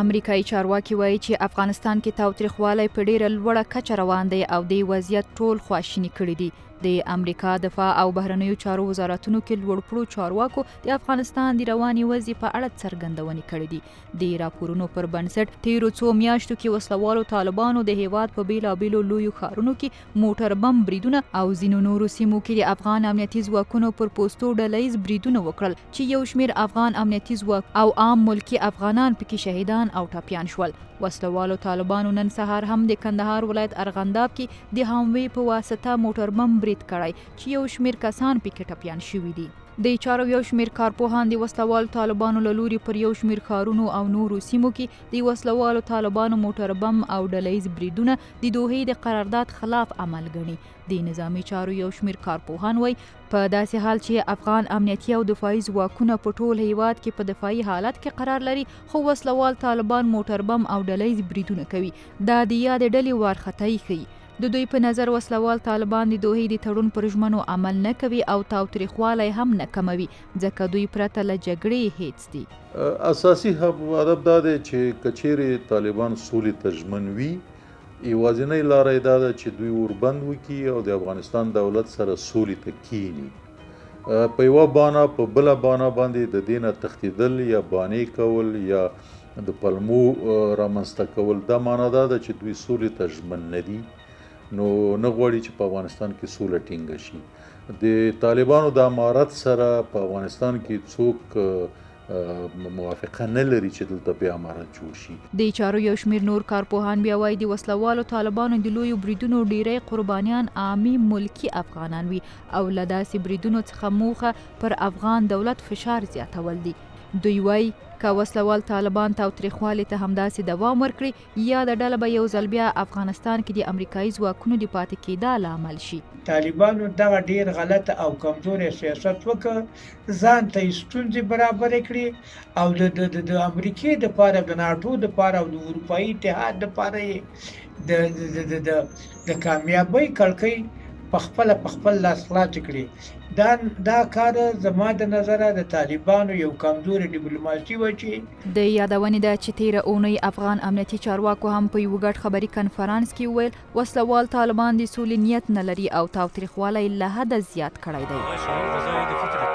امریکایي چارواکي وایي چې افغانستان کې تاوتریخوالی په ډیره لوړه کچه روان دی او د وضعیت ټول خواشیني کړي دي. د امریکا دفاع او بهرنیو چارو وزارتونو کې لوړپوړو چارواکو د افغانستان د رواني وضعې په اړه څرګندونې کړې دي. د راپورونو پر بنسټ تیرو څو میاشتو کې وسلوالو طالبانو د هیواد په بیلابیلو لویو ښارونو کې موټر بم بریدونه او ځینو نورو سیمو کې د افغان امنیتي ځواکونو پر پوستو ډله ییز بریدونه وکړل چې یو شمېر افغان امنیتي ځواک او عام ملکي افغانان پکې شهیدان او ټپیان شول. وسلوالو طالبانو نن سهار هم د کندهار ولایت ارغنداب کې د هاموی په واسطه موټر بم برید کړی چې یو شمېر کسان پکې ټپیان شوي دي. د چارو یو شمېر کارپوهان د وسلوالو طالبانو له لوري پر یو شمېر ښارونو او نورو سیمو کې د وسلوالو طالبانو موټر بم او ډله ییز بریدونه د دوحې د قرارداد خلاف عمل ګڼي. د نظامی چارو یو شمېر کارپوهان وایي په داسې حال چې افغان امنیتي او دفاعي ځواکونه په ټول هیواد کې په دفاعي حالت کې قرار لري، خو وسلوال طالبان موټر بم او ډله ییز بریدونه کوي. دا د یادې ډلې وارخطایي ښیي. د دوی په نظر وسلوال طالبان د دوحې د تړون پر ژمنو عمل نه کوي او تاوتریخوالی هم نه کموي، ځکه دوی پرته له جګړې هیڅ دي. اساسي هدف دا دی چې که چیرې طالبان سولې ته ژمن وي، یوازینۍ لاره یې دا ده چې دوی وربند وکړي او د افغانستان دولت سره سولې ته کیني. په یوه بانه په بله بانه باندې د دې نه تښتېدل یا بانې کول یا د پلمو رامنځته کول، دا معنا دا ده چې دوی سولې ته ژمن نه دي، نو نه غواړي چې په افغانستان کې سوله ټینګه شي. د طالبانو د امارت سره په افغانستان کې څوک موافقه نه لري چې دلته بیا امارت جوړ شي. د چارو یو شمېر نور کارپوهان بیا وایي د وسلوالو طالبانو د لویو بریدونو ډیری قربانیان عامي ملکي افغانان وي او له داسې بریدونو څخه موخه پر افغان دولت فشار زیاتول دي. دوی وایي که وسلوال طالبان تاوتریخوالي ته همداسې دوام ورکړي یا د ډله به یو ځل بیا افغانستان کې د امریکایي ځواکونو د پاتې کېدا لامل شي. طالبانو دغه ډیر غلط او کمزوري سیاست وکړ، ځان ته ستونزې برابر کړي او د امریکای د پاره، د ناټو د پاره او د اروپایي اتحاد د پاره د کامیابی کړکۍ په خپل لاس خلاص کړي. دا کار زما د نظره د طالبانو یو کمزوري ډیپلوماسي و چې د یادونې ده چې تیره اونۍ افغان امنیتي چارواکو هم په یو ګډ خبري کنفرانس کې وویل وسلوال طالبان د سولې نیت نه لري او تاوتریخوالی له حده زیات کړی دی.